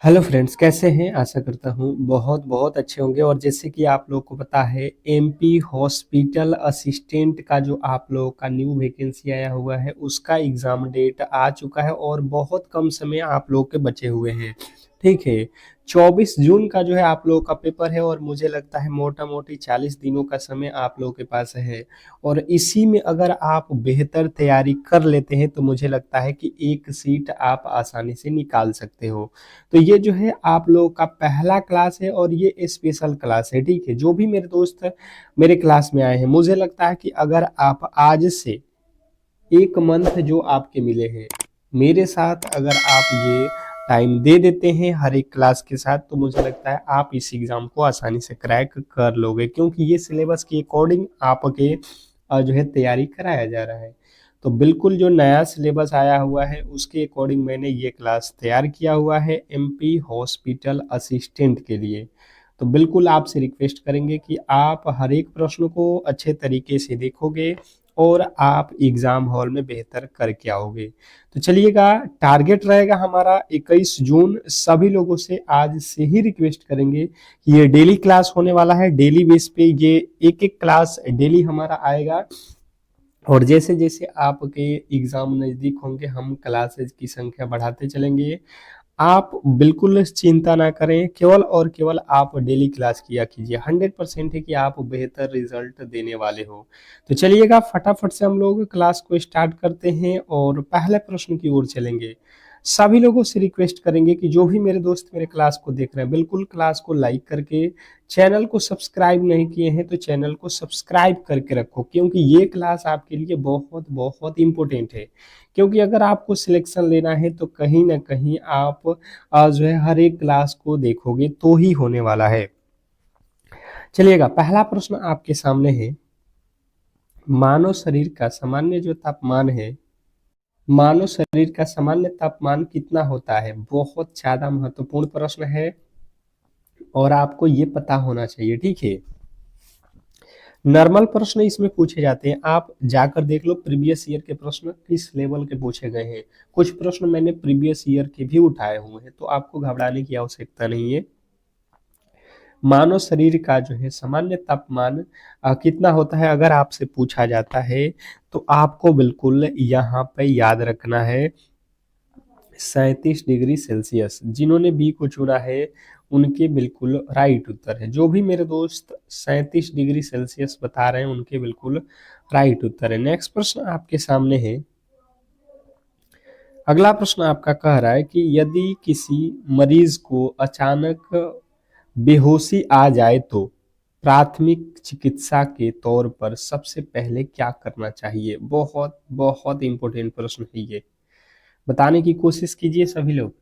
Hello friends, कैसे हैं? आशा करता हूँ बहुत बहुत अच्छे होंगे। और जैसे कि आप लोगों को पता है, एमपी हॉस्पिटल असिस्टेंट का जो आप लोगों का न्यू वैकेंसी आया हुआ है उसका एग्ज़ाम डेट आ चुका है और बहुत कम समय आप लोगों के बचे हुए हैं। ठीक है, 24 जून का जो है आप लोगों का पेपर है और मुझे लगता है मोटा मोटी 40 दिनों का समय आप लोगों के पास है। और इसी में अगर आप बेहतर तैयारी कर लेते हैं तो मुझे लगता है कि एक सीट आप आसानी से निकाल सकते हो। तो ये जो है आप लोगों का पहला क्लास है और ये स्पेशल क्लास है। ठीक है, जो भी मेरे दोस्त मेरे क्लास में आए हैं, मुझे लगता है कि अगर आप आज से एक मंथ जो आपके मिले हैं मेरे साथ, अगर आप ये टाइम दे देते हैं हर एक क्लास के साथ, तो मुझे लगता है आप इस एग्ज़ाम को आसानी से क्रैक कर लोगे, क्योंकि ये सिलेबस के अकॉर्डिंग आपके जो है तैयारी कराया जा रहा है। तो बिल्कुल जो नया सिलेबस आया हुआ है उसके अकॉर्डिंग मैंने ये क्लास तैयार किया हुआ है एमपी हॉस्पिटल असिस्टेंट के लिए। तो बिल्कुल आपसे रिक्वेस्ट करेंगे कि आप हर एक प्रश्न को अच्छे तरीके से देखोगे और आप एग्ज़ाम हॉल में बेहतर करके आओगे। तो चलिएगा, टारगेट रहेगा हमारा 21 जून। सभी लोगों से आज से ही रिक्वेस्ट करेंगे कि ये डेली क्लास होने वाला है। डेली बेस पे ये एक-एक क्लास डेली हमारा आएगा और जैसे-जैसे आपके एग्ज़ाम नज़दीक होंगे हम क्लासेस की संख्या बढ़ाते चलेंगे। आप बिल्कुल चिंता ना करें, केवल और केवल आप डेली क्लास किया कीजिए। 100% है कि आप बेहतर रिजल्ट देने वाले हो। तो चलिएगा, फटाफट से हम लोग क्लास को स्टार्ट करते हैं और पहले प्रश्न की ओर चलेंगे। सभी लोगों से रिक्वेस्ट करेंगे कि जो भी मेरे दोस्त मेरे क्लास को देख रहे हैं, बिल्कुल क्लास को लाइक करके, चैनल को सब्सक्राइब नहीं किए हैं तो चैनल को सब्सक्राइब करके रखो, क्योंकि ये क्लास आपके लिए बहुत बहुत इम्पोर्टेंट है। क्योंकि अगर आपको सिलेक्शन लेना है तो कहीं ना कहीं आप जो है हर एक क्लास को देखोगे तो ही होने वाला है। चलिएगा, पहला प्रश्न आपके सामने है। मानव शरीर का सामान्य जो तापमान है, मानव शरीर का सामान्य तापमान कितना होता है? बहुत ज्यादा महत्वपूर्ण प्रश्न है और आपको ये पता होना चाहिए। ठीक है, नॉर्मल प्रश्न इसमें पूछे जाते हैं। आप जाकर देख लो प्रीवियस ईयर के प्रश्न किस लेवल के पूछे गए हैं। कुछ प्रश्न मैंने प्रीवियस ईयर के भी उठाए हुए हैं, तो आपको घबराने की आवश्यकता नहीं है। मानव शरीर का जो है सामान्य तापमान कितना होता है अगर आपसे पूछा जाता है, तो आपको बिल्कुल यहाँ पे याद रखना है 37 डिग्री सेल्सियस। जिन्होंने बी को चुना है उनके बिल्कुल राइट उत्तर है। जो भी मेरे दोस्त 37 डिग्री सेल्सियस बता रहे हैं उनके बिल्कुल राइट उत्तर है। नेक्स्ट प्रश्न आपके सामने है। अगला प्रश्न आपका कह रहा है कि यदि किसी मरीज को अचानक बेहोशी आ जाए तो प्राथमिक चिकित्सा के तौर पर सबसे पहले क्या करना चाहिए? बहुत बहुत इंपॉर्टेंट प्रश्न है ये, बताने की कोशिश कीजिए सभी लोग।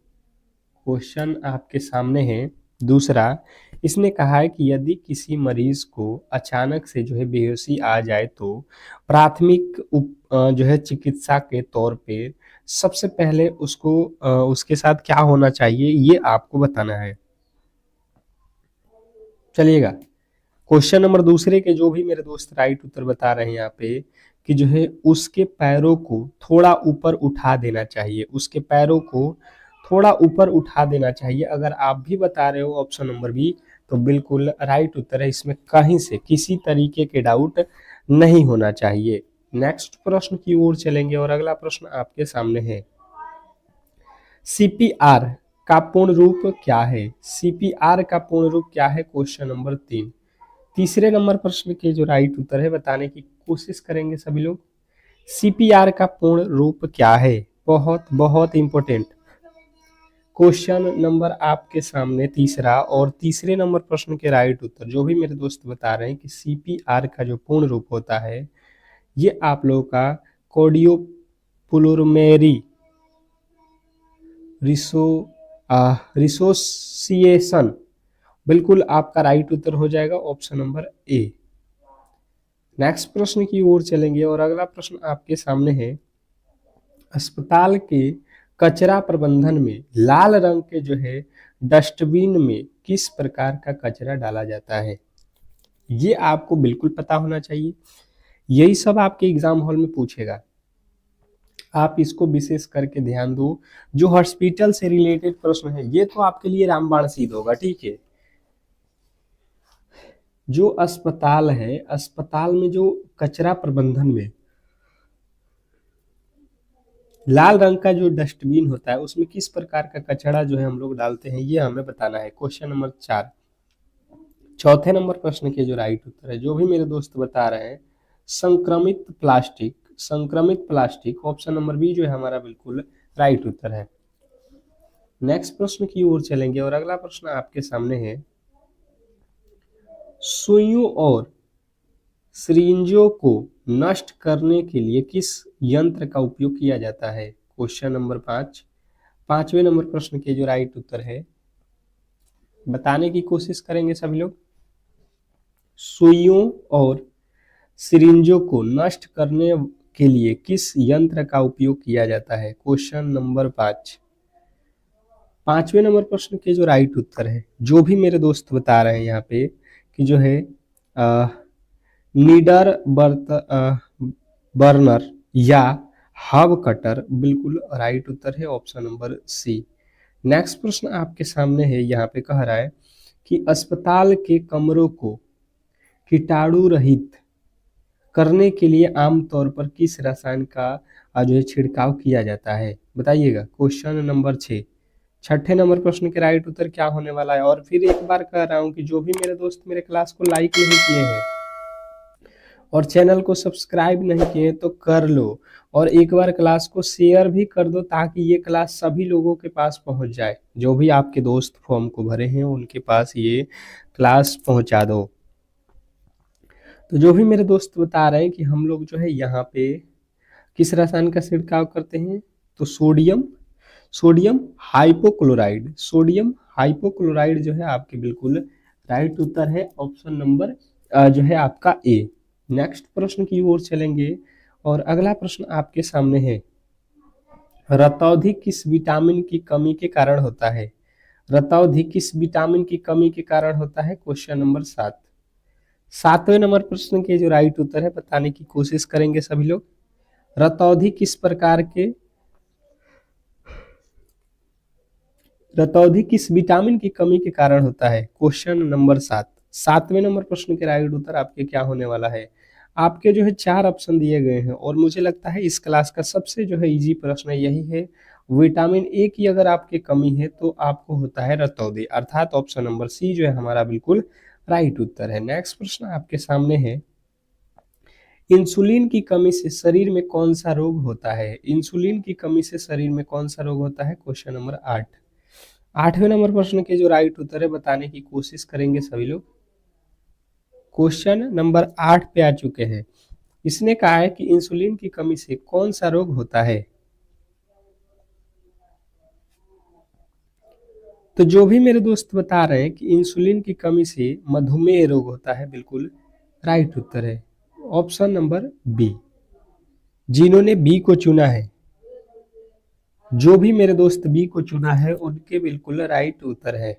क्वेश्चन आपके सामने है। दूसरा, इसने कहा है कि यदि किसी मरीज को अचानक से जो है बेहोशी आ जाए तो प्राथमिक जो है चिकित्सा के तौर पे सबसे पहले उसको उसके साथ क्या होना चाहिए ये आपको बताना है। चलिएगा, क्वेश्चन नंबर दूसरे के जो भी मेरे दोस्त राइट उत्तर बता रहे हैं यहाँ पे कि जो है उसके पैरों को थोड़ा ऊपर उठा देना चाहिए। उसके पैरों को थोड़ा ऊपर उठा देना चाहिए। अगर आप भी बता रहे हो ऑप्शन नंबर बी, तो बिल्कुल राइट उत्तर है। इसमें कहीं से किसी तरीके के डाउट नहीं होना चाहिए। नेक्स्ट प्रश्न की ओर चलेंगे और अगला प्रश्न आपके सामने है। सीपीआर का पूर्ण रूप क्या है? सीपीआर का पूर्ण रूप क्या है? Question number 3। तीसरे नंबर प्रश्न के जो राइट उत्तर है बताने की कोशिश करेंगे सभी लोग। सीपीआर का पूर्ण रूप क्या है? बहुत बहुत इंपॉर्टेंट क्वेश्चन नंबर आपके सामने तीसरा, और तीसरे नंबर प्रश्न के राइट उत्तर जो भी मेरे दोस्त बता रहे हैं कि सीपीआर का जो पूर्ण रूप होता है ये आप लोगों का कार्डियोपुलमोनरी रिसो रिसोसिएशन, बिल्कुल आपका राइट उत्तर हो जाएगा ऑप्शन नंबर ए। नेक्स्ट प्रश्न की ओर चलेंगे और अगला प्रश्न आपके सामने है। अस्पताल के कचरा प्रबंधन में लाल रंग के जो है डस्टबिन में किस प्रकार का कचरा डाला जाता है? ये आपको बिल्कुल पता होना चाहिए। यही सब आपके एग्जाम हॉल में पूछेगा। आप इसको विशेष करके ध्यान दो। जो हॉस्पिटल से रिलेटेड प्रश्न है ये तो आपके लिए रामबाण सिद्ध होगा, ठीक है। जो अस्पताल है, अस्पताल में जो कचरा प्रबंधन में लाल रंग का जो डस्टबिन होता है उसमें किस प्रकार का कचरा जो है हम लोग डालते हैं, ये हमें बताना है। Question number 4। चौथे नंबर प्रश्न के जो राइट उत्तर है, जो भी मेरे दोस्त बता रहे हैं, संक्रमित प्लास्टिक, संक्रमित प्लास्टिक, ऑप्शन नंबर बी जो है हमारा बिल्कुल राइट उत्तर है। नेक्स्ट प्रश्न की ओर चलेंगे और अगला प्रश्न आपके सामने है, सुइयों और सिरिंजों को नष्ट करने के लिए किस यंत्र का उपयोग किया जाता है। Question number 5। पांचवें नंबर प्रश्न के जो राइट उत्तर है बताने की कोशिश करेंगे सभी लोग। सुइयों और सिरिंजों को नष्ट करने के लिए किस यंत्र का उपयोग किया जाता है। Question number 5। पांचवें नंबर प्रश्न के जो राइट उत्तर है, जो भी मेरे दोस्त बता रहे हैं यहाँ पे कि जो है नीडर बर्नर या हब कटर, बिल्कुल राइट उत्तर है ऑप्शन नंबर सी। नेक्स्ट प्रश्न आपके सामने है, यहाँ पे कह रहा है कि अस्पताल के कमरों को कीटाणु रहित करने के लिए आमतौर पर किस रसायन का जो है छिड़काव किया जाता है, बताइएगा। Question number 6। छठे नंबर प्रश्न के राइट उत्तर क्या होने वाला है। और फिर एक बार कह रहा हूं कि जो भी मेरे दोस्त मेरे क्लास को लाइक नहीं किए हैं और चैनल को सब्सक्राइब नहीं किए तो कर लो, और एक बार क्लास को शेयर भी कर दो ताकि ये क्लास सभी लोगों के पास पहुंच जाए। जो भी आपके दोस्त फॉर्म को भरे हैं उनके पास ये क्लास पहुंचा दो। तो जो भी मेरे दोस्त बता रहे हैं कि हम लोग जो है यहाँ पे किस रसायन का छिड़काव करते हैं, तो सोडियम हाइपोक्लोराइड, सोडियम हाइपोक्लोराइड जो है आपके बिल्कुल राइट उत्तर है, ऑप्शन नंबर जो है आपका ए। नेक्स्ट प्रश्न की ओर चलेंगे और अगला प्रश्न आपके सामने है, रतौंधी किस विटामिन की कमी के कारण होता है। रतौंधी किस विटामिन की कमी के कारण होता है। Question number 7। सातवें नंबर प्रश्न के जो राइट उत्तर है बताने की कोशिश करेंगे सभी लोग। रतौंधी किस प्रकार के, रतौंधी किस विटामिन की कमी के कारण होता है। Question number 7। सातवें नंबर प्रश्न के राइट उत्तर आपके क्या होने वाला है। आपके जो है 4 ऑप्शन दिए गए हैं और मुझे लगता है इस क्लास का सबसे जो है इजी प्रश्न यही है। विटामिन ए की अगर आपकी कमी है तो आपको होता है रतौंधी, अर्थात ऑप्शन नंबर सी जो है हमारा बिल्कुल राइट उत्तर है। नेक्स्ट प्रश्न आपके सामने है, इंसुलिन की कमी से शरीर में कौन सा रोग होता है। इंसुलिन की कमी से शरीर में कौन सा रोग होता है। Question number 8। आठवें नंबर प्रश्न के जो राइट उत्तर है बताने की कोशिश करेंगे सभी लोग। क्वेश्चन नंबर 8 पे आ चुके हैं। इसने कहा है कि इंसुलिन की कमी से कौन सा रोग होता है। तो जो भी मेरे दोस्त बता रहे हैं कि इंसुलिन की कमी से मधुमेह रोग होता है, बिल्कुल राइट उत्तर है ऑप्शन नंबर बी। जिन्होंने बी को चुना है, जो भी मेरे दोस्त बी को चुना है उनके बिल्कुल राइट उत्तर है।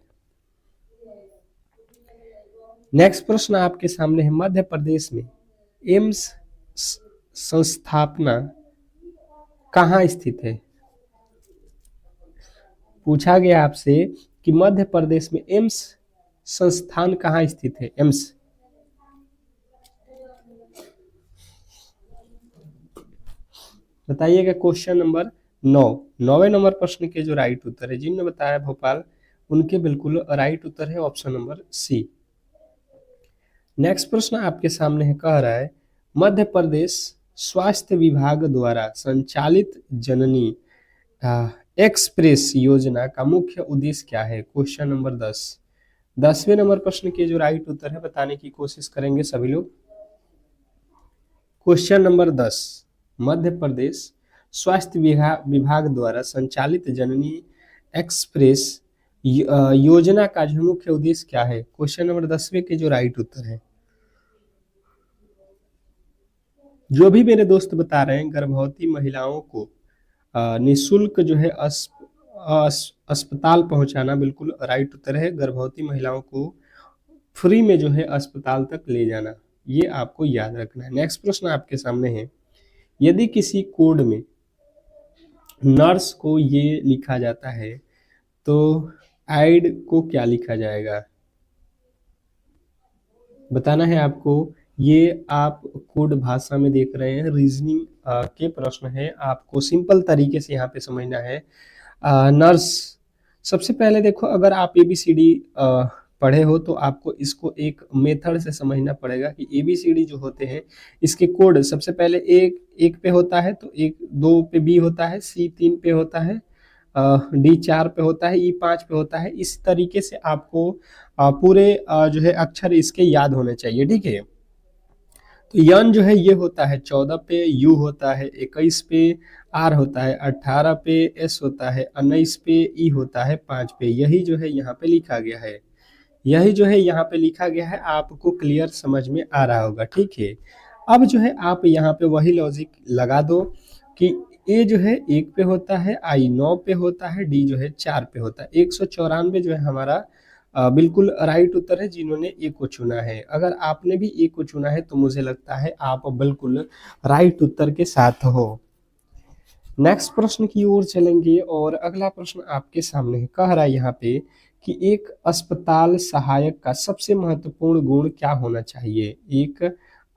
नेक्स्ट प्रश्न आपके सामने है, मध्य प्रदेश में एम्स संस्थापना कहाँ स्थित है। पूछा गया आपसे कि मध्य प्रदेश में एम्स संस्थान कहाँ स्थित है। एम्स, बताइएगा। Question number 9। 9वें नंबर प्रश्न के जो राइट उत्तर है, जिनने बताया भोपाल, उनके बिल्कुल राइट उत्तर है ऑप्शन नंबर सी। नेक्स्ट प्रश्न आपके सामने है, कह रहा है मध्य प्रदेश स्वास्थ्य विभाग द्वारा संचालित जननी एक्सप्रेस योजना का मुख्य उद्देश्य क्या है। Question number 10। 10वें नंबर प्रश्न के जो राइट उत्तर है बताने की कोशिश करेंगे सभी लोग। क्वेश्चन नंबर 10, मध्य प्रदेश स्वास्थ्य विभाग द्वारा संचालित जननी एक्सप्रेस योजना का जो मुख्य उद्देश्य क्या है। क्वेश्चन नंबर 10वें के जो राइट उत्तर है, जो भी मेरे दोस्त बता रहे हैं, गर्भवती महिलाओं को निःशुल्क जो है अस्पताल पहुंचाना, बिल्कुल राइट उत्तर है। गर्भवती महिलाओं को फ्री में जो है अस्पताल तक ले जाना, ये आपको याद रखना है। नेक्स्ट प्रश्न आपके सामने है, यदि किसी कोड में नर्स को ये लिखा जाता है, तो आइड को क्या लिखा जाएगा? बताना है आपको। ये आप कोड भाषा में देख रहे हैं, रीजनिंग के प्रश्न है, आपको सिंपल तरीके से यहाँ पे समझना है। नर्स, सबसे पहले देखो, अगर आप एबीसीडी पढ़े हो तो आपको इसको एक मेथड से समझना पड़ेगा कि एबीसीडी जो होते हैं इसके कोड सबसे पहले एक एक पे होता है, तो एक दो पे बी होता है, सी 3 पे होता है, डी 4 पे होता है, ई 5 पे होता है। इस तरीके से आपको पूरे जो है अक्षर इसके याद होने चाहिए, ठीक है। तो यन जो है ये होता है 14 पे, यू होता है 21 पे, आर होता है 18 पे, एस होता है 19 पे, ई होता है 5 पे। यही जो है यहाँ पे लिखा गया है, यही जो है यहाँ पे लिखा गया है, आपको क्लियर समझ में आ रहा होगा, ठीक है। अब जो है आप यहाँ पे वही लॉजिक लगा दो कि ए जो है 1 पे होता है, आई 9 पे होता है, डी जो है 4 पे होता है। 194 जो है हमारा बिल्कुल राइट उत्तर है, जिन्होंने ए को चुना है। अगर आपने भी ए को चुना है तो मुझे लगता है आप बिल्कुल राइट उत्तर के साथ हो। नेक्स्ट प्रश्न की ओर चलेंगे और अगला प्रश्न आपके सामने है। कह रहा है यहाँ पे कि एक अस्पताल सहायक का सबसे महत्वपूर्ण गुण क्या होना चाहिए? एक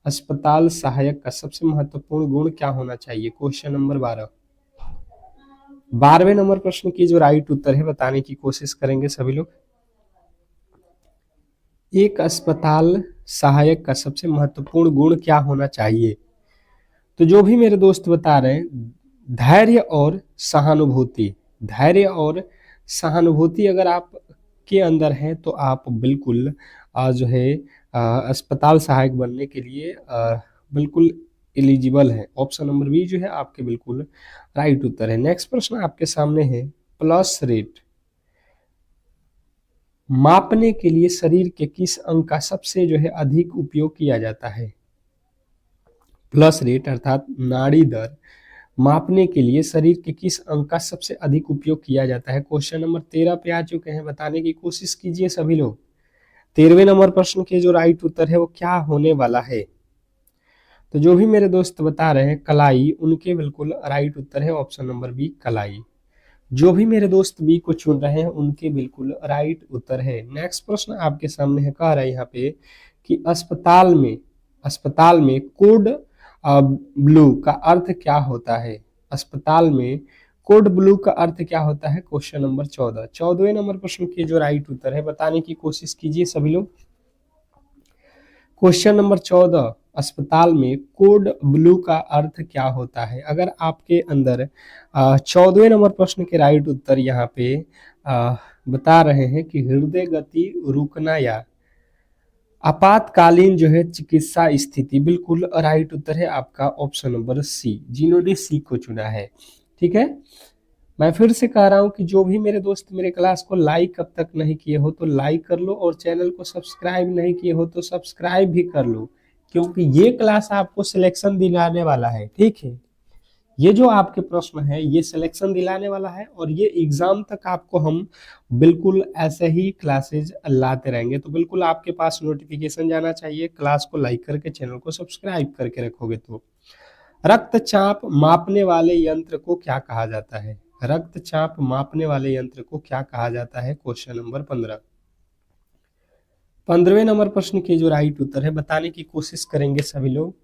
अस्पताल सहायक का सबसे महत्वपूर्ण गुण क्या होना चाहिए? Question number 12। 12वें नंबर प्रश्न की जो राइट उत्तर है बताने की कोशिश करेंगे सभी लोग। एक अस्पताल सहायक का सबसे महत्वपूर्ण गुण क्या होना चाहिए? तो जो भी मेरे दोस्त बता रहे हैं, धैर्य और सहानुभूति। धैर्य और सहानुभूति अगर आप के अंदर है तो आप बिल्कुल जो है अस्पताल सहायक बनने के लिए बिल्कुल एलिजिबल है। ऑप्शन नंबर बी जो है आपके बिल्कुल राइट उत्तर है। नेक्स्ट प्रश्न आपके सामने है, प्लस रेट मापने के लिए शरीर के किस अंग का सबसे जो है अधिक उपयोग किया जाता है? प्लस रेट अर्थात नाड़ी दर मापने के लिए शरीर के किस अंग का सबसे अधिक उपयोग किया जाता है? क्वेश्चन नंबर 13 पे आ चुके हैं, बताने की कोशिश कीजिए सभी लोग। 13वें नंबर प्रश्न के जो राइट उत्तर है वो क्या होने वाला है? तो जो भी मेरे दोस्त बता रहे हैं कलाई, उनके बिल्कुल राइट उत्तर है ऑप्शन नंबर बी कलाई। जो भी मेरे दोस्त बी को चुन रहे हैं उनके बिल्कुल राइट उत्तर है। नेक्स्ट प्रश्न आपके सामने है, कह रहा है यहाँ पे कि अस्पताल में कोड ब्लू का अर्थ क्या होता है? अस्पताल में कोड ब्लू का अर्थ क्या होता है? Question number 14। 14वें नंबर प्रश्न के जो राइट उत्तर है बताने की कोशिश कीजिए सभी लोग। क्वेश्चन नंबर 14, अस्पताल में कोड ब्लू का अर्थ क्या होता है? अगर आपके अंदर 14वें नंबर प्रश्न के राइट उत्तर यहाँ पे बता रहे हैं कि हृदय गति रुकना या आपातकालीन जो है चिकित्सा स्थिति, बिल्कुल राइट उत्तर है आपका ऑप्शन नंबर सी, जिन्होंने सी को चुना है, ठीक है। मैं फिर से कह रहा हूं कि जो भी मेरे दोस्त मेरे क्लास को लाइक अब तक नहीं किए हो तो लाइक कर लो, और चैनल को सब्सक्राइब नहीं किए हो तो सब्सक्राइब भी कर लो, क्योंकि ये क्लास आपको सिलेक्शन दिलाने वाला है, ठीक है। ये जो आपके प्रश्न है ये सिलेक्शन दिलाने वाला है, और ये एग्जाम तक आपको हम बिल्कुल ऐसे ही क्लासेज लाते रहेंगे। तो बिल्कुल आपके पास नोटिफिकेशन जाना चाहिए, क्लास को लाइक करके चैनल को सब्सक्राइब करके रखोगे तो। रक्तचाप मापने वाले यंत्र को क्या कहा जाता है? रक्तचाप मापने वाले यंत्र को क्या कहा जाता है? Question number 15। 15वें नंबर प्रश्न के जो राइट उत्तर है बताने की कोशिश करेंगे सभी लोग।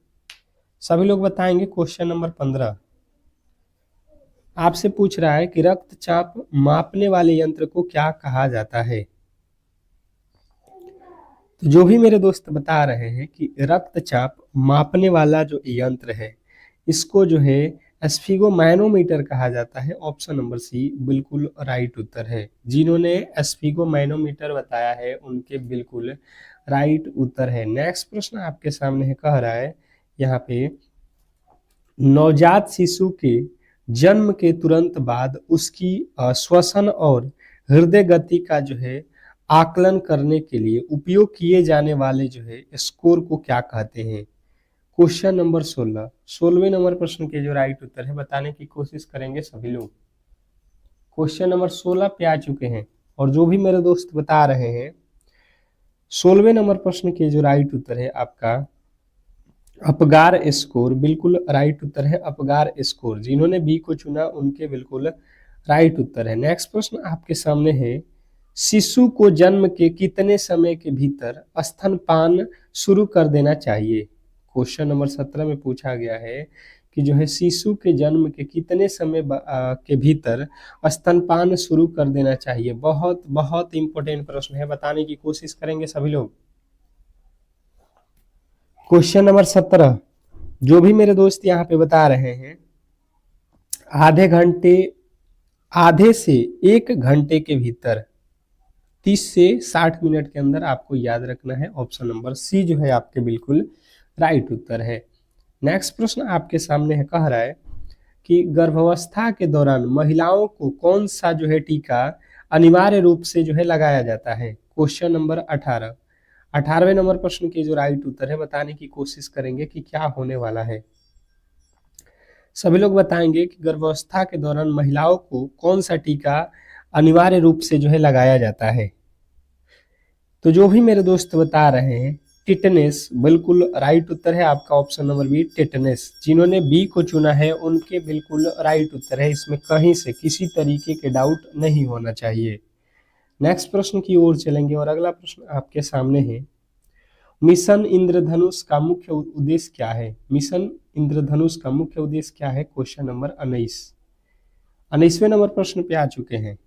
सभी लोग बताएंगे। क्वेश्चन नंबर 15 आपसे पूछ रहा है कि रक्तचाप मापने वाले यंत्र को क्या कहा जाता है? तो जो भी मेरे दोस्त बता रहे हैं कि रक्तचाप मापने वाला जो यंत्र है इसको जो है एस्फिगोमैनोमीटर कहा जाता है। ऑप्शन नंबर सी बिल्कुल राइट उत्तर है। जिन्होंने एस्फिगोमैनोमीटर बताया है उनके बिल्कुल राइट उत्तर है। नेक्स्ट प्रश्न आपके सामने है, कह रहा है यहाँ पे नवजात शिशु के जन्म के तुरंत बाद उसकी श्वसन और हृदय गति का जो है आकलन करने के लिए उपयोग किए जाने वाले जो है स्कोर को क्या कहते हैं? Question number 16। 16वें नंबर प्रश्न के जो राइट उत्तर है बताने की कोशिश करेंगे सभी लोग। क्वेश्चन नंबर 16 पे आ चुके हैं, और जो भी मेरे दोस्त बता रहे हैं 16वें नंबर प्रश्न के जो राइट उत्तर है आपका अपगार स्कोर बिल्कुल राइट उत्तर है, अपगार स्कोर। जिन्होंने बी को चुना उनके बिल्कुल राइट उत्तर है। नेक्स्ट प्रश्न आपके सामने है, शिशु को जन्म के कितने समय के भीतर स्तनपान शुरू कर देना चाहिए? क्वेश्चन नंबर 17 में पूछा गया है कि जो है शिशु के जन्म के कितने समय के भीतर स्तनपान शुरू कर देना चाहिए। बहुत बहुत इंपॉर्टेंट प्रश्न है, बताने की कोशिश करेंगे सभी लोग। क्वेश्चन नंबर 17, जो भी मेरे दोस्त यहाँ पे बता रहे हैं, आधे से 1 घंटे के भीतर 30 से 60 मिनट के अंदर आपको याद रखना है। ऑप्शन नंबर सी जो है आपके बिल्कुल राइट उत्तर है। नेक्स्ट प्रश्न आपके सामने है, कह रहा है कि गर्भावस्था के दौरान महिलाओं को कौन सा जो है टीका अनिवार्य रूप से जो है लगाया जाता है? क्वेश्चन नंबर 18, 18वें नंबर प्रश्न के जो राइट उत्तर है बताने की कोशिश करेंगे कि क्या होने वाला है। सभी लोग बताएंगे कि गर्भावस्था के दौरान महिलाओं को कौन सा टीका अनिवार्य रूप से जो है लगाया जाता है। तो जो भी मेरे दोस्त बता रहे हैं, टिटनेस बिल्कुल राइट उत्तर है आपका, ऑप्शन नंबर बी टिटनेस। जिन्होंने बी को चुना है उनके बिल्कुल राइट उत्तर है, इसमें कहीं से किसी तरीके के डाउट नहीं होना चाहिए। नेक्स्ट प्रश्न की ओर चलेंगे और अगला प्रश्न आपके सामने है, मिशन इंद्रधनुष का मुख्य उद्देश्य क्या है? मिशन इंद्रधनुष का मुख्य उद्देश्य क्या है? क्वेश्चन नंबर 19वें नंबर प्रश्न पे आ चुके हैं,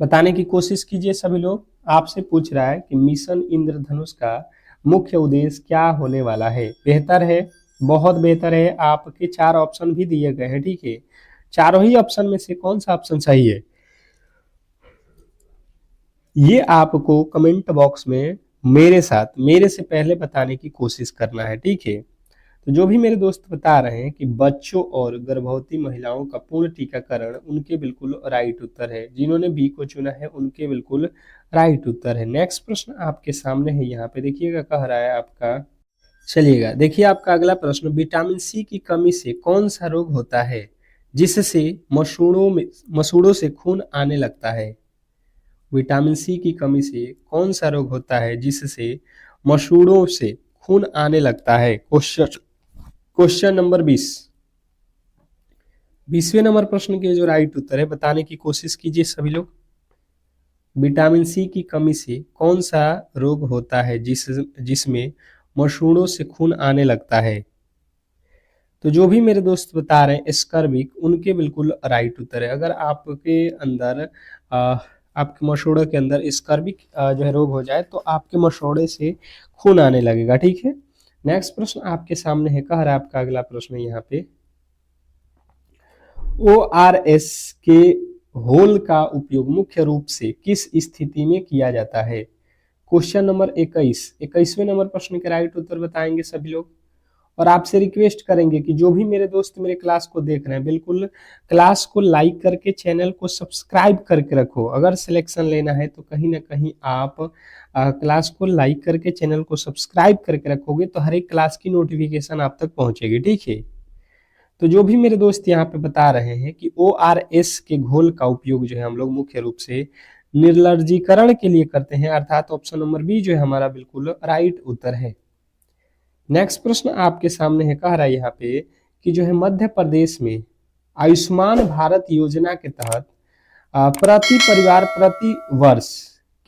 बताने की कोशिश कीजिए सभी लोग। आपसे पूछ रहा है कि मिशन इंद्रधनुष का मुख्य उद्देश्य क्या होने वाला है? बेहतर है, बहुत बेहतर है। आपके 4 ऑप्शन भी दिए गए हैं, ठीक है। चारों ही ऑप्शन में से कौन सा ऑप्शन सही है ये आपको कमेंट बॉक्स में मेरे से पहले बताने की कोशिश करना है, ठीक है। तो जो भी मेरे दोस्त बता रहे हैं कि बच्चों और गर्भवती महिलाओं का पूर्ण टीकाकरण, उनके बिल्कुल राइट उत्तर है। जिन्होंने बी को चुना है उनके बिल्कुल राइट उत्तर है। नेक्स्ट प्रश्न आपके सामने है, यहाँ पे देखिएगा, कह रहा है आपका, चलिएगा देखिए आपका अगला प्रश्न, विटामिन सी की कमी से कौन सा रोग होता है जिससे मसूड़ों से खून आने लगता है? विटामिन सी की कमी से कौन सा रोग होता है जिससे मसूड़ों से खून आने लगता है? क्वेश्चन नंबर 20वें नंबर प्रश्न के जो राइट उत्तर है बताने की कोशिश कीजिए सभी लोग। विटामिन सी की कमी से कौन सा रोग होता है जिसमें मसूड़ों से खून आने लगता है? तो जो भी मेरे दोस्त बता रहे हैं स्कर्विक, उनके बिल्कुल राइट उत्तर है। अगर आपके अंदर आपके मसूड़ों के अंदर स्कर्विक जो है रोग हो जाए तो आपके मसूड़े से खून आने लगेगा, ठीक है। नेक्स्ट प्रश्न आपके सामने है, कह रहा है आपका अगला प्रश्न यहाँ पे, ORS के होल का उपयोग मुख्य रूप से किस स्थिति में किया जाता है? क्वेश्चन नंबर 21वें नंबर प्रश्न के राइट उत्तर बताएंगे सभी लोग। और आपसे रिक्वेस्ट करेंगे कि जो भी मेरे दोस्त मेरे क्लास को देख रहे हैं, बिल्कुल क्लास को लाइक करके चैनल को सब्सक्राइब करके रखो। अगर सिलेक्शन लेना है तो कहीं ना कहीं आप क्लास को लाइक करके चैनल को सब्सक्राइब करके रखोगे तो हर एक क्लास की नोटिफिकेशन आप तक पहुंचेगी, ठीक है। तो जो भी मेरे दोस्त यहाँ पे बता रहे हैं कि ORS के घोल का उपयोग जो है हम लोग मुख्य रूप से निर्जलीकरण के लिए करते हैं, अर्थात ऑप्शन नंबर बी जो है हमारा बिल्कुल राइट उत्तर है। नेक्स्ट प्रश्न आपके सामने है, कह रहा है यहाँ पे कि जो है मध्य प्रदेश में आयुष्मान भारत योजना के तहत प्रति परिवार प्रति वर्ष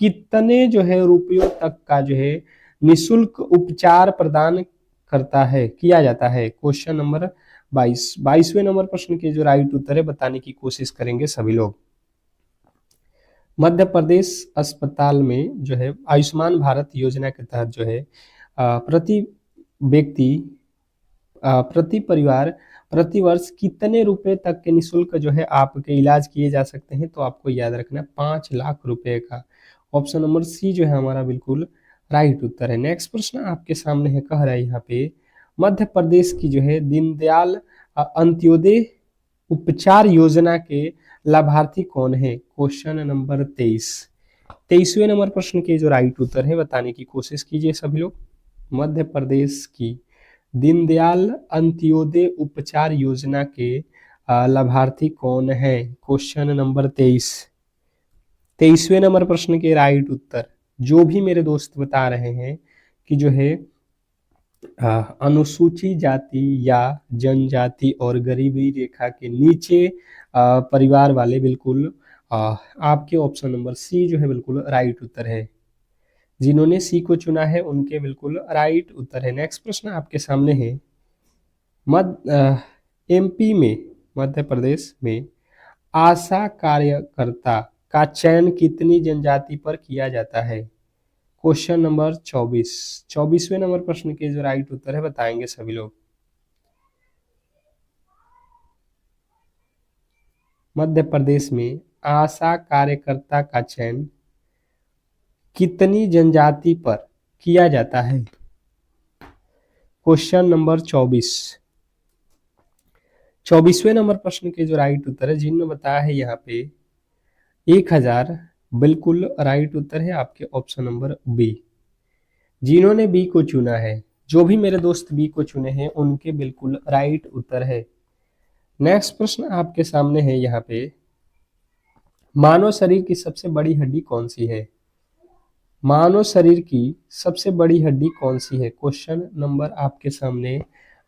कितने जो है रुपयों तक का जो है निशुल्क उपचार प्रदान किया जाता है? क्वेश्चन नंबर 22वें नंबर प्रश्न के जो राइट उत्तर है बताने की कोशिश करेंगे सभी लोग। मध्य प्रदेश अस्पताल में जो है आयुष्मान भारत योजना के तहत जो है प्रति व्यक्ति प्रति परिवार प्रति वर्ष कितने रुपए तक के निःशुल्क जो है आपके इलाज किए जा सकते हैं? तो आपको याद रखना 5 लाख रुपए का। ऑप्शन नंबर सी जो है हमारा बिल्कुल राइट उत्तर है। नेक्स्ट प्रश्न आपके सामने है, कह रहा है यहाँ पे मध्य प्रदेश की जो है दीनदयाल अंत्योदय उपचार योजना के लाभार्थी कौन है? क्वेश्चन नंबर 23वें नंबर प्रश्न के जो राइट उत्तर है बताने की कोशिश कीजिए सभी लोग। मध्य प्रदेश की दीनदयाल अंत्योदय उपचार योजना के लाभार्थी कौन है? क्वेश्चन नंबर 23वें नंबर प्रश्न के राइट उत्तर, जो भी मेरे दोस्त बता रहे हैं कि जो है अनुसूचित जाति या जनजाति और गरीबी रेखा के नीचे परिवार वाले, बिल्कुल आपके ऑप्शन नंबर सी जो है बिल्कुल राइट उत्तर है। जिन्होंने सी को चुना है उनके बिल्कुल राइट उत्तर है। नेक्स्ट प्रश्न आपके सामने है, एमपी में, मध्य प्रदेश में आशा कार्यकर्ता का चयन कितनी जनजाति पर किया जाता है? क्वेश्चन नंबर 24, 24वें नंबर प्रश्न के जो राइट उत्तर है बताएंगे सभी लोग। मध्य प्रदेश में आशा कार्यकर्ता का चयन कितनी जनजाति पर किया जाता है? क्वेश्चन नंबर 24, 24वें नंबर प्रश्न के जो राइट उत्तर है, जिन्होंने बताया है यहाँ पे 1000, बिल्कुल राइट उत्तर है आपके ऑप्शन नंबर बी। जिन्होंने बी को चुना है, जो भी मेरे दोस्त बी को चुने हैं उनके बिल्कुल राइट उत्तर है। नेक्स्ट प्रश्न आपके सामने है यहाँ पे, मानव शरीर की सबसे बड़ी हड्डी कौन सी है? मानव शरीर की सबसे बड़ी हड्डी कौन सी है? क्वेश्चन नंबर आपके सामने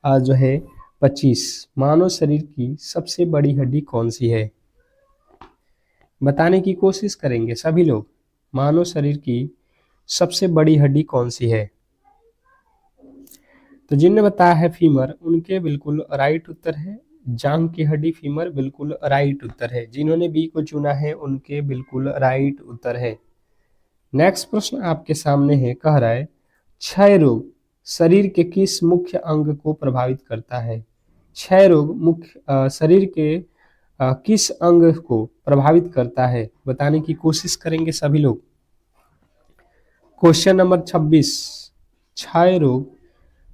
जो है 25, मानव शरीर की सबसे बड़ी हड्डी कौन सी है? बताने की कोशिश करेंगे सभी लोग। मानव शरीर की सबसे बड़ी हड्डी कौन सी है? तो जिनने बताया है फीमर, उनके बिल्कुल राइट उत्तर है। जांघ की हड्डी फीमर बिल्कुल राइट उत्तर है। जिन्होंने बी को चुना है उनके बिल्कुल राइट उत्तर है। नेक्स्ट प्रश्न आपके सामने है, कह रहा है क्षय रोग शरीर के किस मुख्य अंग को प्रभावित करता है? क्षय रोग मुख्य शरीर के किस अंग को प्रभावित करता है? बताने की कोशिश करेंगे सभी लोग। क्वेश्चन नंबर 26, क्षय रोग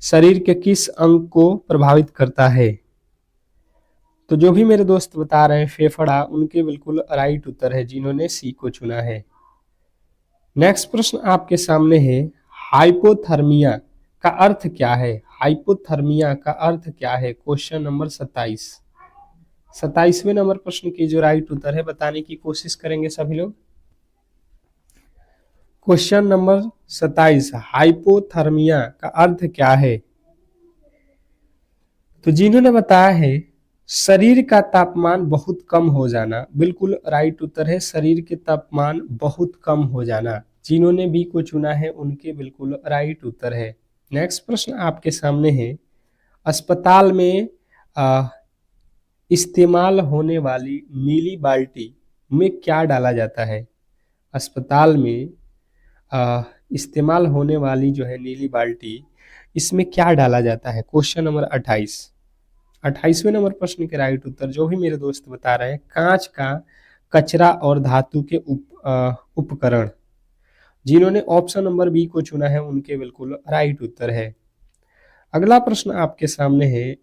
शरीर के किस अंग को प्रभावित करता है? तो जो भी मेरे दोस्त बता रहे हैं फेफड़ा, उनके बिल्कुल राइट उत्तर है, जिन्होंने सी को चुना है। नेक्स्ट प्रश्न आपके सामने है, हाइपोथर्मिया का अर्थ क्या है? हाइपोथर्मिया का अर्थ क्या है? क्वेश्चन नंबर 27, 27वें नंबर प्रश्न की जो राइट उत्तर है बताने की कोशिश करेंगे सभी लोग। क्वेश्चन नंबर 27, हाइपोथर्मिया का अर्थ क्या है? तो जिन्होंने बताया है शरीर का तापमान बहुत कम हो जाना, बिल्कुल राइट उत्तर है, शरीर के तापमान बहुत कम हो जाना। जिन्होंने बी को चुना है उनके बिल्कुल राइट उत्तर है। नेक्स्ट प्रश्न आपके सामने है, अस्पताल में इस्तेमाल होने वाली नीली बाल्टी में क्या डाला जाता है? अस्पताल में इस्तेमाल होने वाली जो है नीली बाल्टी, इसमें क्या डाला जाता है? क्वेश्चन नंबर 28, 28वें नंबर प्रश्न के राइट उत्तर जो भी मेरे दोस्त बता रहे हैं, कांच का कचरा और धातु के उपकरण। जिन्होंने ऑप्शन नंबर बी को चुना है उनके बिल्कुल राइट उत्तर है। अगला प्रश्न आपके सामने है,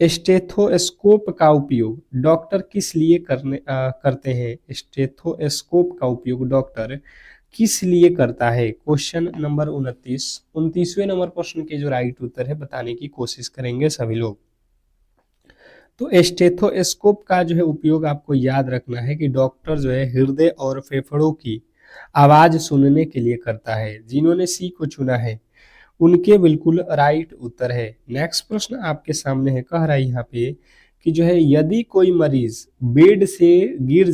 स्टेथोस्कोप का उपयोग डॉक्टर किस लिए करते हैं? स्टेथोस्कोप का उपयोग डॉक्टर किस लिए करता है? क्वेश्चन नंबर 29, 29वें नंबर प्रश्न के जो राइट उत्तर है बताने की कोशिश करेंगे सभी लोग। तो स्टेथोस्कोप का जो है उपयोग आपको याद रखना है कि डॉक्टर जो है हृदय और फेफड़ों की आवाज सुनने के लिए करता है। जिन्होंने सी को चुना है उनके बिल्कुल राइट उत्तर है। नेक्स्ट प्रश्न आपके सामने है, कह रहा है यहाँ पे कि जो है यदि कोई मरीज बेड से गिर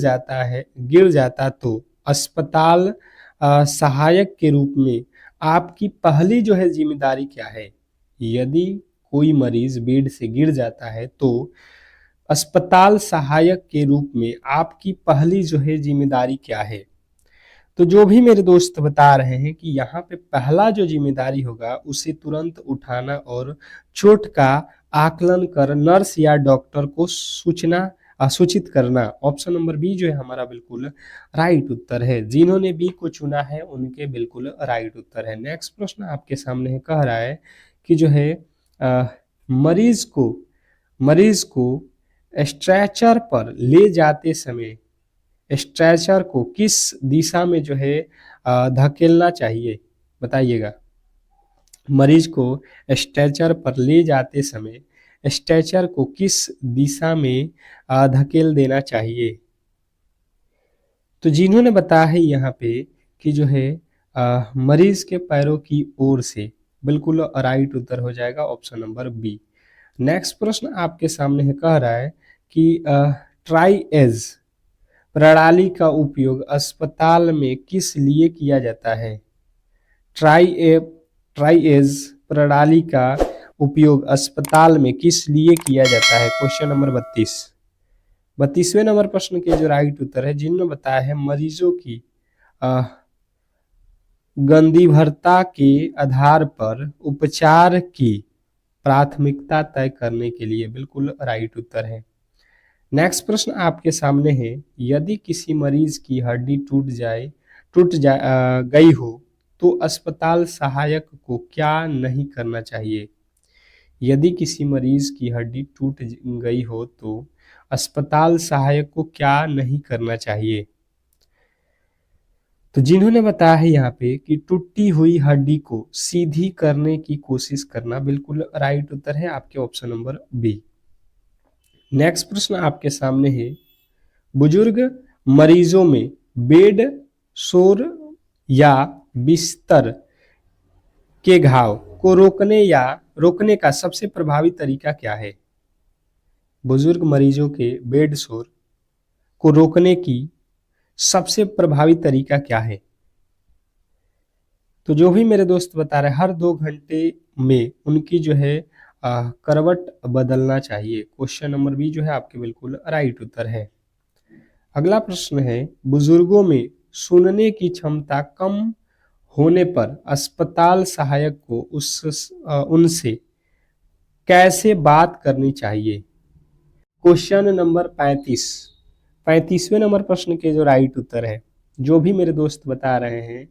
जाता तो अस्पताल सहायक के रूप में आपकी पहली जो है जिम्मेदारी क्या है? यदि कोई मरीज बेड से गिर जाता है तो अस्पताल सहायक के रूप में आपकी पहली जो है जिम्मेदारी क्या है? तो जो भी मेरे दोस्त बता रहे हैं कि यहाँ पे पहला जो जिम्मेदारी होगा उसे तुरंत उठाना और चोट का आकलन कर नर्स या डॉक्टर को सूचित करना। ऑप्शन नंबर बी जो है हमारा बिल्कुल राइट उत्तर है। जिन्होंने बी को चुना है उनके बिल्कुल राइट उत्तर है। नेक्स्ट प्रश्न आपके सामने है, कह रहा है कि जो है मरीज को स्ट्रेचर पर ले जाते समय स्ट्रेचर को किस दिशा में जो है धकेलना चाहिए? बताइएगा। मरीज को स्ट्रेचर पर ले जाते समय स्ट्रेचर को किस दिशा में धकेल देना चाहिए? तो जिन्होंने बताया है यहाँ पे कि जो है मरीज के पैरों की ओर से बिल्कुल राइट उत्तर हो जाएगा ऑप्शन नंबर बी। नेक्स्ट प्रश्न आपके सामने है, कह रहा है कि ट्राइएज प्रणाली का उपयोग अस्पताल में किस लिए किया जाता है? ट्राइएज प्रणाली का उपयोग अस्पताल में किस लिए किया जाता है? क्वेश्चन नंबर 32वें नंबर प्रश्न के जो राइट उत्तर है, जिन्होंने बताया है मरीजों की गंभीरता के आधार पर उपचार की प्राथमिकता तय करने के लिए, बिल्कुल राइट उत्तर है। नेक्स्ट प्रश्न आपके सामने है, यदि किसी मरीज की हड्डी टूट गई हो तो अस्पताल सहायक को क्या नहीं करना चाहिए? यदि किसी मरीज की हड्डी टूट गई हो तो अस्पताल सहायक को क्या नहीं करना चाहिए? तो जिन्होंने बताया है यहाँ पे कि टूटी हुई हड्डी को सीधी करने की कोशिश करना, बिल्कुल राइट उत्तर है आपके ऑप्शन नंबर बी। नेक्स्ट प्रश्न आपके सामने है, बुजुर्ग मरीजों में बेड शोर या बिस्तर के घाव को रोकने का सबसे प्रभावी तरीका क्या है? बुजुर्ग मरीजों के बेड शोर को रोकने की सबसे प्रभावी तरीका क्या है? तो जो भी मेरे दोस्त बता रहे हैं, हर 2 घंटे में उनकी जो है करवट बदलना चाहिए। क्वेश्चन नंबर बी जो है आपके बिल्कुल राइट उत्तर है। अगला प्रश्न है, बुजुर्गों में सुनने की क्षमता कम होने पर अस्पताल सहायक को उनसे कैसे बात करनी चाहिए? क्वेश्चन नंबर 35वें नंबर प्रश्न के जो राइट उत्तर है, जो भी मेरे दोस्त बता रहे हैं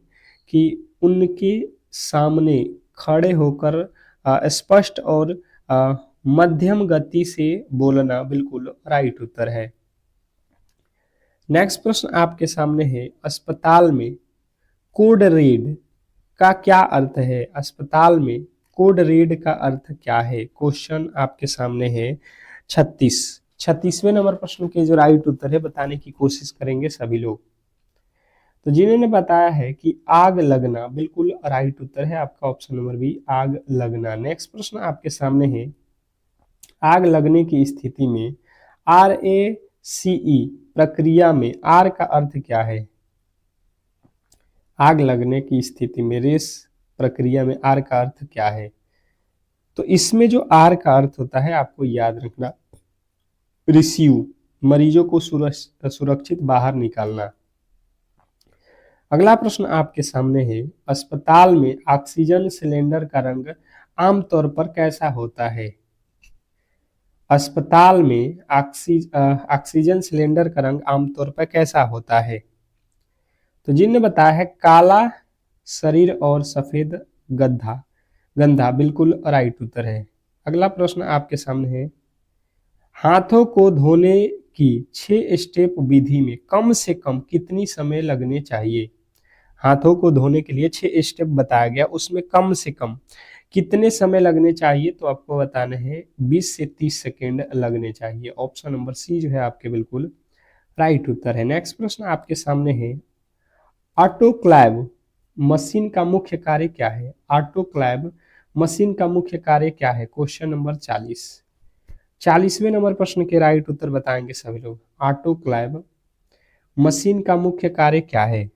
कि उनके सामने खड़े होकर स्पष्ट और मध्यम गति से बोलना, बिल्कुल राइट उत्तर है। नेक्स्ट प्रश्न आपके सामने है, अस्पताल में कोड रेड का क्या अर्थ है? अस्पताल में कोड रेड का अर्थ क्या है? क्वेश्चन आपके सामने है 36वें नंबर प्रश्न के जो राइट उत्तर है बताने की कोशिश करेंगे सभी लोग। तो जिन्होंने बताया है कि आग लगना, बिल्कुल राइट उत्तर है आपका ऑप्शन नंबर बी, आग लगना। नेक्स्ट प्रश्न आपके सामने है, आग लगने की स्थिति में RACE प्रक्रिया में आर का अर्थ क्या है? आग लगने की स्थिति में रेस प्रक्रिया में आर का अर्थ क्या है? तो इसमें जो आर का अर्थ होता है आपको याद रखना, रिसीव, मरीजों को सुरक्षित बाहर निकालना। अगला प्रश्न आपके सामने है, अस्पताल में ऑक्सीजन सिलेंडर का रंग आमतौर पर कैसा होता है? अस्पताल में ऑक्सीजन सिलेंडर का रंग आमतौर पर कैसा होता है? तो जिन्होंने बताया है काला शरीर और सफेद गंधा, बिल्कुल राइट उत्तर है। अगला प्रश्न आपके सामने है, हाथों को धोने की 6 स्टेप विधि में कम से कम कितनी समय लगने चाहिए? हाथों को धोने के लिए 6 स्टेप बताया गया, उसमें कम से कम कितने समय लगने चाहिए? तो आपको बताना है 20 से 30 सेकेंड लगने चाहिए। ऑप्शन नंबर सी जो है आपके बिल्कुल राइट उत्तर है। नेक्स्ट प्रश्न आपके सामने है, ऑटोक्लेव मशीन का मुख्य कार्य क्या है? ऑटोक्लेव मशीन का मुख्य कार्य क्या है? क्वेश्चन नंबर 40वें नंबर प्रश्न के राइट उत्तर बताएंगे सभी लोग। ऑटोक्लेव मशीन का मुख्य कार्य क्या है?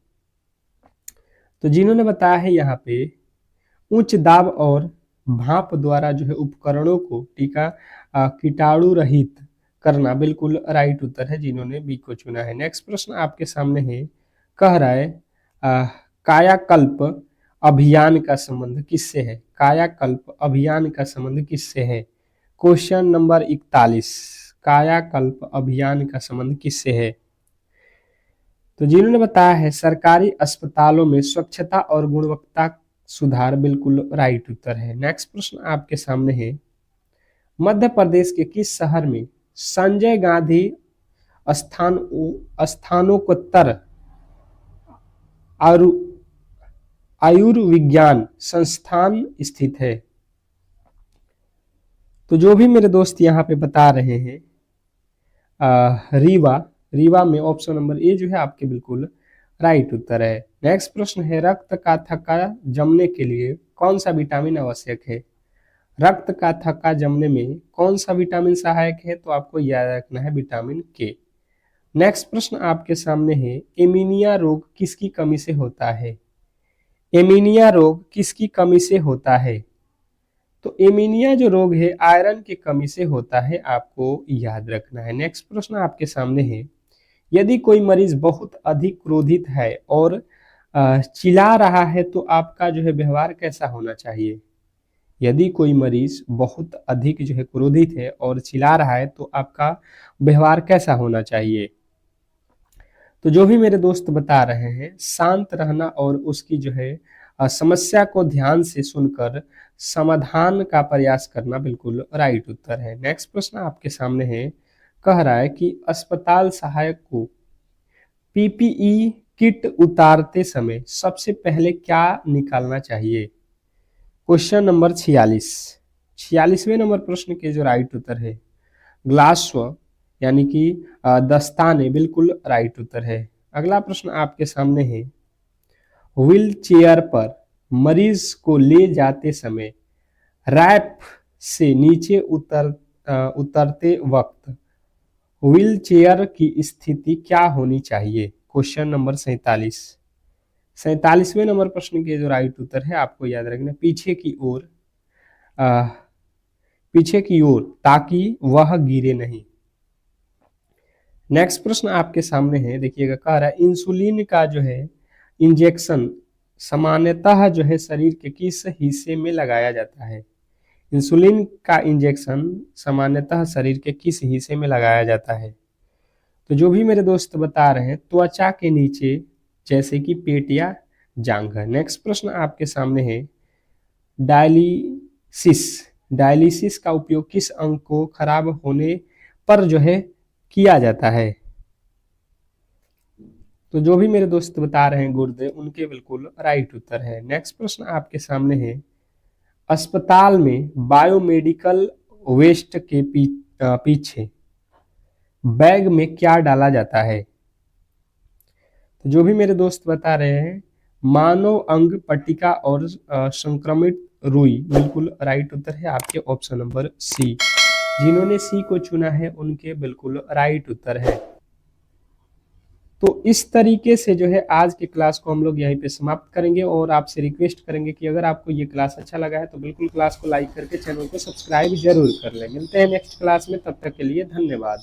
तो जिन्होंने बताया है यहाँ पे उच्च दाब और भाप द्वारा जो है उपकरणों को कीटाणु रहित करना, बिल्कुल राइट उत्तर है जिन्होंने बी को चुना है। नेक्स्ट प्रश्न आपके सामने है, कह रहा है कायाकल्प अभियान का संबंध किससे है? कायाकल्प अभियान का संबंध किससे है? क्वेश्चन नंबर 41, कायाकल्प अभियान का संबंध किससे है? तो जिन्होंने बताया है सरकारी अस्पतालों में स्वच्छता और गुणवत्ता सुधार, बिल्कुल राइट उत्तर है। नेक्स्ट प्रश्न आपके सामने है, मध्य प्रदेश के किस शहर में संजय गांधी स्थानोत्तर आयुर्विज्ञान संस्थान स्थित है? तो जो भी मेरे दोस्त यहाँ पे बता रहे हैं रीवा में ऑप्शन नंबर ए जो है आपके बिल्कुल राइट उत्तर है। नेक्स्ट प्रश्न है, रक्त का थक्का जमने के लिए कौन सा विटामिन आवश्यक है? रक्त का थक्का जमने में कौन सा विटामिन सहायक है? तो आपको याद रखना है विटामिन के। नेक्स्ट प्रश्न आपके सामने है, एनीमिया रोग किसकी कमी से होता है? एनीमिया रोग किसकी कमी से होता है? तो एनीमिया जो रोग है आयरन की कमी से होता है, आपको याद रखना है। नेक्स्ट प्रश्न आपके सामने है, यदि कोई मरीज बहुत अधिक क्रोधित है और चिल्ला रहा है तो आपका जो है व्यवहार कैसा होना चाहिए? यदि कोई मरीज बहुत अधिक जो है क्रोधित है और चिल्ला रहा है तो आपका व्यवहार कैसा होना चाहिए? तो जो भी मेरे दोस्त बता रहे हैं, शांत रहना और उसकी जो है समस्या को ध्यान से सुनकर समाधान का प्रयास करना बिल्कुल राइट उत्तर है। नेक्स्ट प्रश्न आपके सामने है, कह रहा है कि अस्पताल सहायक को पीपीई किट उतारते समय सबसे पहले क्या निकालना चाहिए? क्वेश्चन नंबर 46, 46वें नंबर प्रश्न के जो राइट उत्तर है ग्लास यानी कि दस्ताने, बिल्कुल राइट उत्तर है। अगला प्रश्न आपके सामने है, व्हील चेयर पर मरीज को ले जाते समय रैप से नीचे उतरते वक्त व्हील चेयर की स्थिति क्या होनी चाहिए? क्वेश्चन नंबर 47, 47वें नंबर प्रश्न के जो राइट उत्तर है आपको याद रखना पीछे की ओर, ताकि वह गिरे नहीं। नेक्स्ट प्रश्न आपके सामने है, देखिएगा, कह रहा है इंसुलिन का जो है इंजेक्शन सामान्यतः जो है शरीर के किस हिस्से में लगाया जाता है? इंसुलिन का इंजेक्शन सामान्यतः शरीर के किस हिस्से में लगाया जाता है? तो जो भी मेरे दोस्त बता रहे हैं, त्वचा के नीचे, जैसे कि पेट या जांघ। नेक्स्ट प्रश्न आपके सामने है, डायलिसिस, डायलिसिस का उपयोग किस अंग को खराब होने पर जो है किया जाता है? तो जो भी मेरे दोस्त बता रहे हैं गुर्दे, उनके बिल्कुल राइट उत्तर है। नेक्स्ट प्रश्न आपके सामने है, अस्पताल में बायोमेडिकल वेस्ट के पीछे बैग में क्या डाला जाता है? तो जो भी मेरे दोस्त बता रहे हैं, मानव अंग पट्टिका और संक्रमित रुई, बिल्कुल राइट उत्तर है आपके ऑप्शन नंबर सी। जिन्होंने सी को चुना है उनके बिल्कुल राइट उत्तर है। तो इस तरीके से जो है आज की क्लास को हम लोग यहीं पे समाप्त करेंगे और आपसे रिक्वेस्ट करेंगे कि अगर आपको ये क्लास अच्छा लगा है तो बिल्कुल क्लास को लाइक करके चैनल को सब्सक्राइब जरूर कर लें। मिलते हैं नेक्स्ट क्लास में, तब तक के लिए धन्यवाद।